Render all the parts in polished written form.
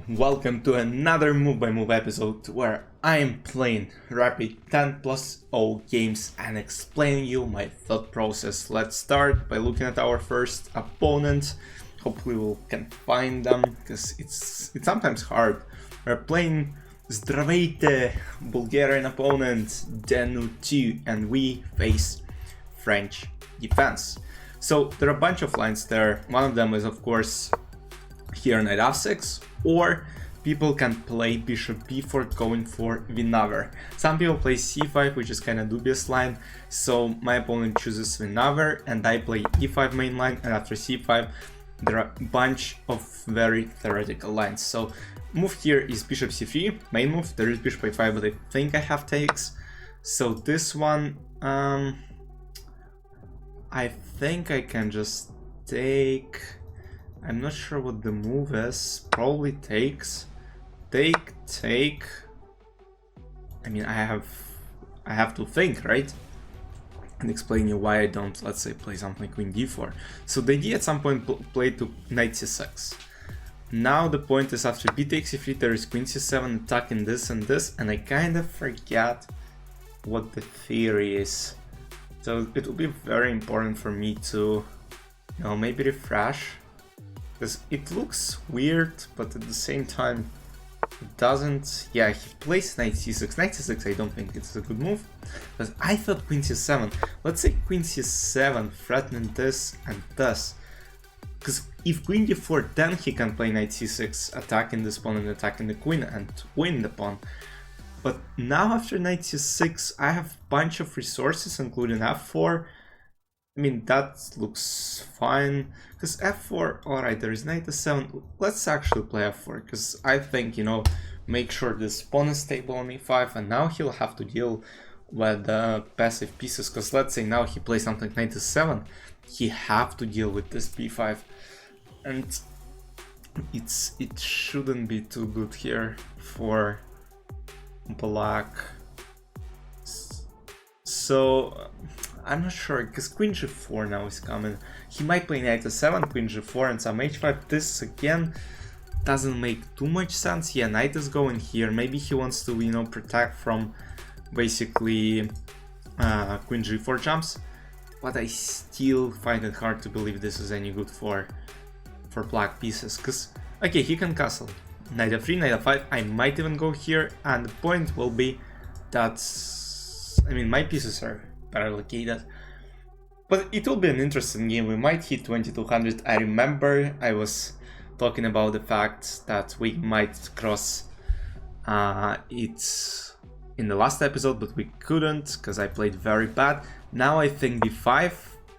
welcome to another move by move episode where I am playing rapid 10+0 games and explaining you my thought process. Let's start by looking at our first opponent. Hopefully we can find them because it's sometimes hard. We're playing Zdravejte, Bulgarian opponent Denu 2, and we face French defense. So there are a bunch of lines there. One of them is of course here knight f6, or people can play bishop b4 going for winawer. Some people play c5, which is kind of dubious line, so my opponent chooses winawer and I play e5 main line, and after c5 there are a bunch of very theoretical lines. So move here is bishop c3, main move. There is bishop a5, but I think I have takes. So this one, I think I can just take. I'm not sure what the move is. Probably takes. Take. I mean, I have to think, right? And explain you why I don't, let's say, play something like queen d4. So the idea at some point played to knight c6. Now the point is after b takes c3, there is queen c7 attacking this and this, and I kind of forget what the theory is. So it will be very important for me to, maybe refresh. Because it looks weird, but at the same time, it doesn't. Yeah, he plays knight c6. Knight c6, I don't think it's a good move. But I thought queen c7. Let's say queen c7, threatening this and this. Because if queen d4, then he can play knight c6, attacking this pawn and attacking the queen and win the pawn. But now after knight c6, I have a bunch of resources, including f4. I mean, that looks fine, because f4, alright, there is knight e7, let's actually play f4, because I think, make sure this pawn is stable on e5, and now he'll have to deal with the passive pieces, because let's say now he plays something like knight e7, he have to deal with this b5, and it shouldn't be too good here for black. So I'm not sure, because queen g4 now is coming. He might play knight e7, queen g4 and some h5. This again doesn't make too much sense. Yeah, knight is going here. Maybe he wants to, protect from basically queen g4 jumps. But I still find it hard to believe this is any good for black pieces. Because, okay, he can castle. Knight f3, knight f5. I might even go here. And the point will be that, I mean, my pieces are better located, but it will be an interesting game. We might hit 2200. I remember I was talking about the fact that we might cross it in the last episode, but we couldn't because I played very bad. Now I think b5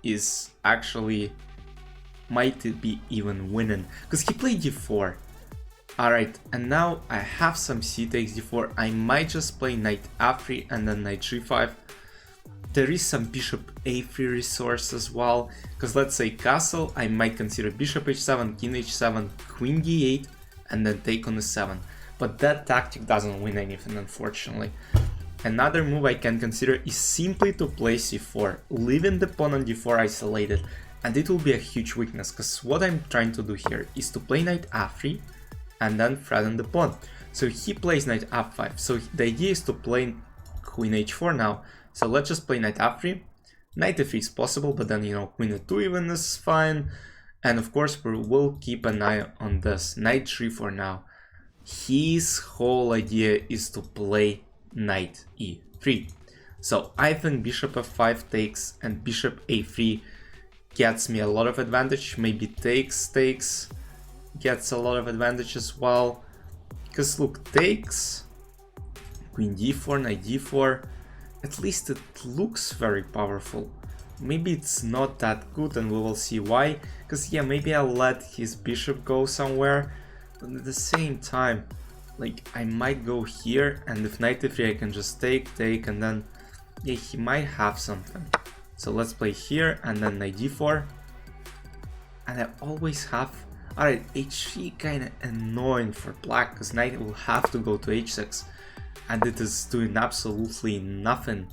is actually might be even winning, because he played d4. Alright, and now I have some c takes d4. I might just play knight f3 and then knight g5. There is some bishop a3 resource as well, because let's say castle, I might consider bishop h7, king h7, queen d8, and then take on e7. But that tactic doesn't win anything, unfortunately. Another move I can consider is simply to play c4, leaving the pawn on d4 isolated, and it will be a huge weakness, because what I'm trying to do here is to play knight f3 and then threaten the pawn. So he plays knight f5, so the idea is to play queen h4 now. So let's just play knight f3. Knight f3 is possible, but then, queen e2 even is fine. And of course, we will keep an eye on this. Knight g4 now. His whole idea is to play knight e3. So I think bishop f5 takes and bishop a3 gets me a lot of advantage. Maybe takes gets a lot of advantage as well. Because look, takes, queen d4, knight d4. At least it looks very powerful. Maybe it's not that good, and we will see why. Because yeah, maybe I'll let his bishop go somewhere, but at the same time, like, I might go here, and if knight e3 I can just take, and then yeah, he might have something. So let's play here, and then knight d4. And I always have, alright, h3 kinda annoying for black, because knight will have to go to h6. And it is doing absolutely nothing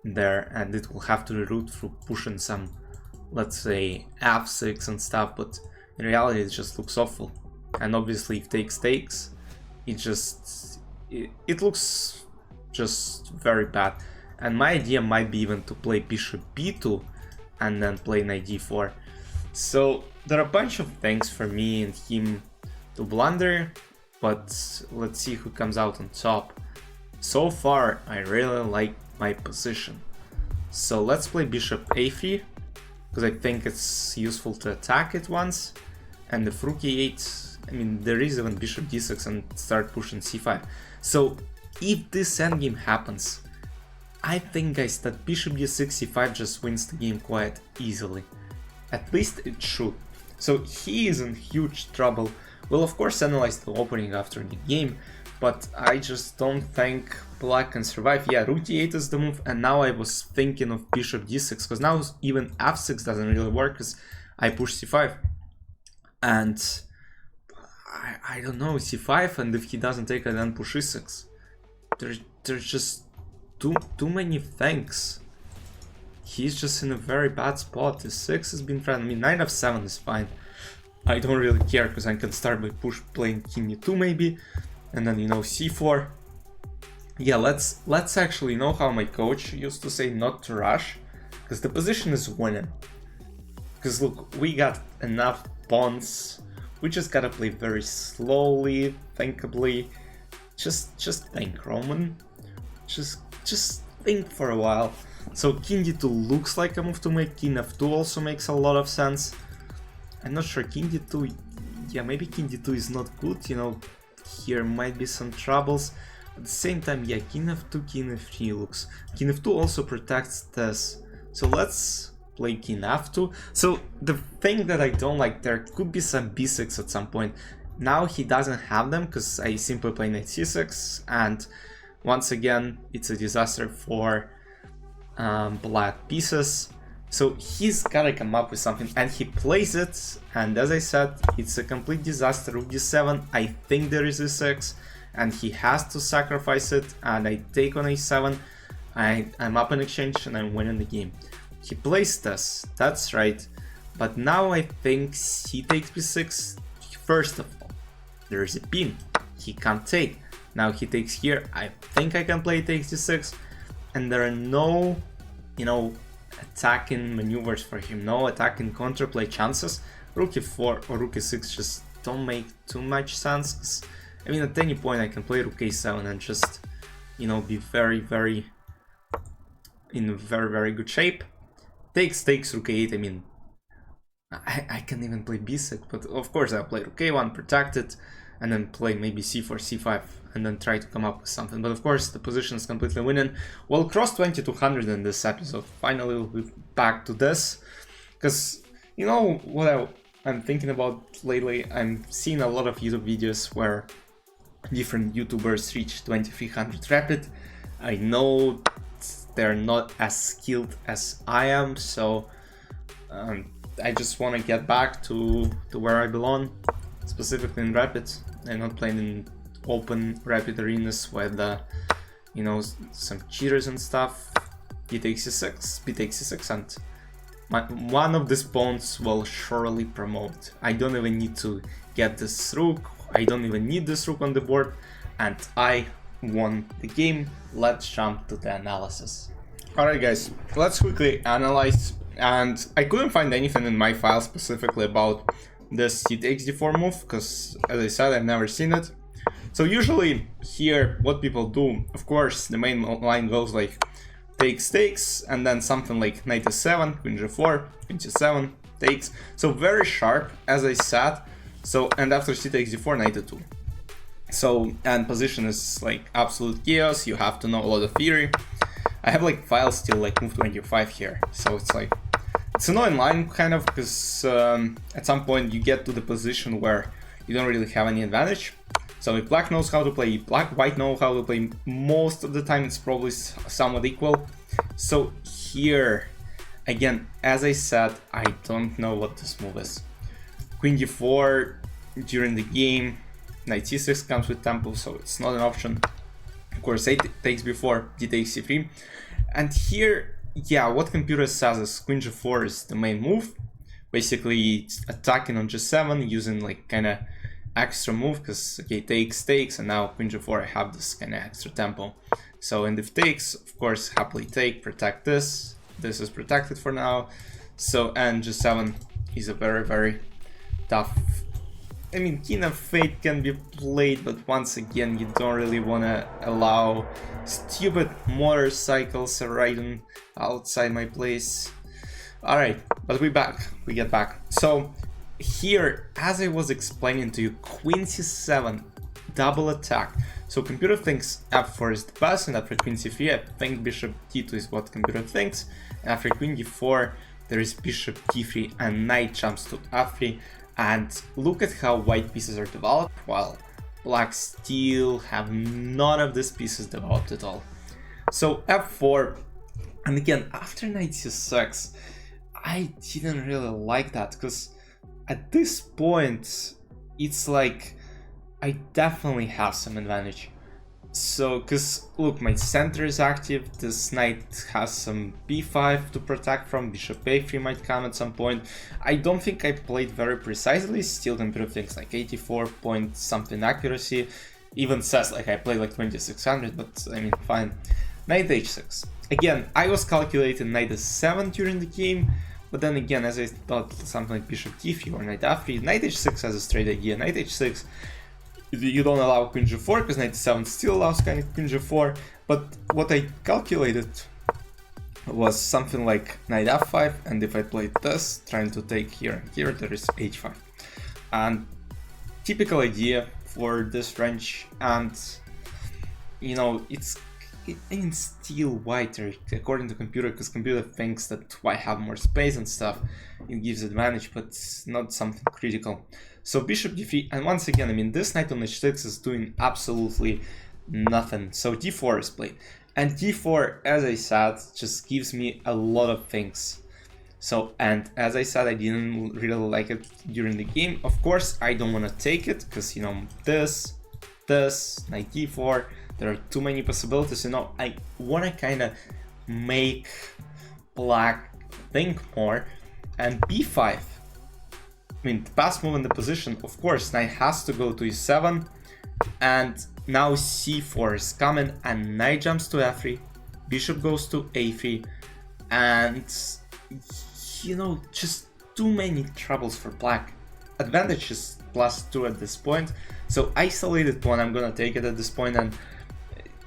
there, and it will have to reroute through pushing some, let's say, f6 and stuff, but in reality it just looks awful. and obviously if takes, it looks just very bad. And my idea might be even to play bishop b2 and then play knight d4. So there are a bunch of things for me and him to blunder, but let's see who comes out on top. So far, I really like my position. So let's play bishop a3, because I think it's useful to attack it once. And if rook e8, I mean, there is even bishop d6 and start pushing c5. So if this endgame happens, I think, guys, that bishop d6 c5 just wins the game quite easily. At least it should. So he is in huge trouble. We'll of course analyze the opening after the game, but I just don't think black can survive. Yeah, rook d8 is the move, and now I was thinking of bishop d6, because now even f6 doesn't really work, because I push c5. And I don't know, c5, and if he doesn't take it, then push e6. There's just too many things. He's just in a very bad spot. e6 has been tried. I mean, knight f7 is fine. I don't really care, because I can start by playing king e2 maybe, and then, you know, c4. Yeah, let's actually know how my coach used to say not to rush, because the position is winning. Because look, we got enough pawns. We just gotta play very slowly, thinkably. Just think, Roman. Just think for a while. So king d2 looks like a move to make. King f2 also makes a lot of sense. I'm not sure. King d2, yeah, maybe king d2 is not good, you know, here might be some troubles. At the same time, yeah, king f2, king f3 looks. King f2 also protects this. So let's play king f2. So the thing that I don't like, there could be some b6 at some point. Now he doesn't have them, because I simply play knight c6, and once again, it's a disaster for black pieces. So he's gotta come up with something, and he plays it, and as I said, it's a complete disaster. Rook d7, I think there is e6, and he has to sacrifice it, and I take on a7, I'm up in exchange, and I'm winning the game. He plays this, that's right, but now I think he takes b6. First of all, there is a pin, he can't take. Now he takes here, I think I can play takes d6, and there are no, you know, attacking maneuvers for him, no attacking counterplay chances. Rook e4 or rook e6 just don't make too much sense, 'cause, I mean, at any point I can play rook a7 and just, you know, be in very good shape. Takes rook a8, I mean, I can even play b6, but of course I'll play rook a1, protect it, and then play maybe c4, c5, and then try to come up with something. But of course the position is completely winning. We'll cross 2200 in this episode. Finally we'll be back to this, because you know what I'm thinking about lately? I'm seeing a lot of YouTube videos where different YouTubers reach 2300 rapid. I know they're not as skilled as I am, so I just want to get back to where I belong, specifically in rapid. I'm not playing in open rapid arenas with you know, some cheaters and stuff. D takes c6, b takes c6, and one of these pawns will surely promote. I don't even need to get this rook, I don't even need this rook on the board, and I won the game. Let's jump to the analysis. Alright guys, let's quickly analyze, and I couldn't find anything in my file specifically about this c takes d4 move, because as I said, I've never seen it. So usually here what people do, of course the main line goes like takes, and then something like knight e7, queen g4, queen g7, takes. So very sharp, as I said. So, and after c takes d4, knight e2. So, and position is like absolute chaos, you have to know a lot of theory. I have like files still like move 25 here, so it's like, it's annoying line kind of, because at some point you get to the position where you don't really have any advantage. So if black knows how to play, white knows how to play, most of the time it's probably somewhat equal. So here, again, as I said, I don't know what this move is. Queen d4 during the game, knight c6 comes with tempo, so it's not an option. Of course, a takes before, d takes c3. And here, yeah, what computer says is queen g4 is the main move. Basically, it's attacking on g7 using like kind of extra move, because okay, takes, and now queen g4 I have this kind of extra tempo. So and if takes, of course, happily take, protect this. This is protected for now. So and g7 is a very, very tough. I mean, king of fate can be played, but once again, you don't really want to allow stupid motorcycles riding outside my place. Alright, but we get back. So here, as I was explaining to you, queen c7, double attack. So computer thinks f4 is the best, and after queen c3, I think bishop d2 is what computer thinks. And after queen d4, there is bishop d3 and knight jumps to f3. And look at how white pieces are developed, while black still have none of these pieces developed at all. So f4, and again, after knight c6, I didn't really like that, because at this point, it's like I definitely have some advantage. So, because look, my center is active, this knight has some b5 to protect from, bishop a3 might come at some point. I don't think I played very precisely, still computer things like 84 point something accuracy, even says like I played like 2600, but I mean, fine. Knight h6. Again, I was calculating knight s7 during the game, but then again, as I thought something like bishop d3 or knight f3, knight h6 has a straight idea. Knight h6, you don't allow queen g4 because knight e7 still allows queen g4, but what I calculated was something like knight f5, and if I played this, trying to take here and here, there is h5. And typical idea for this range, and you know, it's still whiter according to computer, because computer thinks that white have more space and stuff, it gives advantage, but it's not something critical. So bishop d3, and once again, I mean, this knight on h6 is doing absolutely nothing. So d4 is played, and d4, as I said, just gives me a lot of things. So, and as I said, I didn't really like it during the game. Of course, I don't want to take it, because, you know, this, knight d4, there are too many possibilities. You know, I want to kind of make black think more, and b5. I mean, the best move in the position, of course, knight has to go to e7, and now c4 is coming, and knight jumps to f3, bishop goes to a3, and, you know, just too many troubles for black. Advantage is +2 at this point, so isolated pawn, I'm gonna take it at this point, and,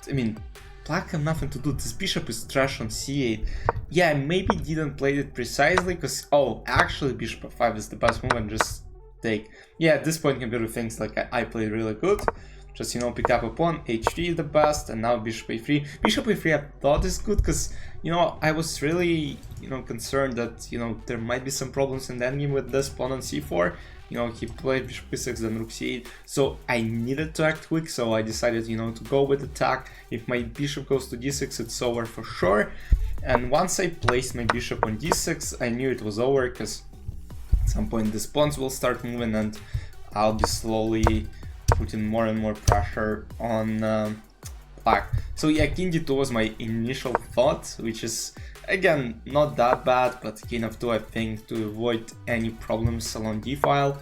I mean, black have nothing to do. This bishop is trash on c8. Yeah, I maybe didn't play it precisely, because, oh, actually bishop f5 is the best move, and just take. Yeah, at this point computer thinks like I played really good. Just, you know, pick up a pawn, h3 is the best, and now bishop a3. Bishop a3 I thought is good, because, you know, I was really, you know, concerned that, you know, there might be some problems in the endgame with this pawn on c4. You know, he played bishop e6, then rook c8, so I needed to act quick, so I decided, you know, to go with attack. If my bishop goes to d6, it's over for sure. And once I placed my bishop on d6, I knew it was over, because at some point these pawns will start moving, and I'll be slowly putting more and more pressure on black. So yeah, king d2 was my initial thought, which is, again, not that bad, but king f2, I think, to avoid any problems along d file.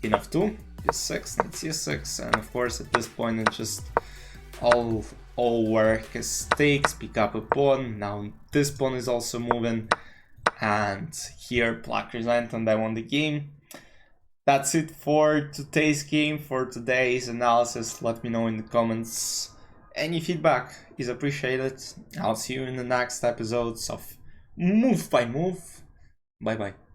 King f2, d6, knight c6, and of course at this point it's just all over, because takes, pick up a pawn, now this pawn is also moving, and here black resigned and I won the game. That's it for today's game, for today's analysis. Let me know in the comments. Any feedback is appreciated. I'll see you in the next episodes of Move by Move. Bye bye.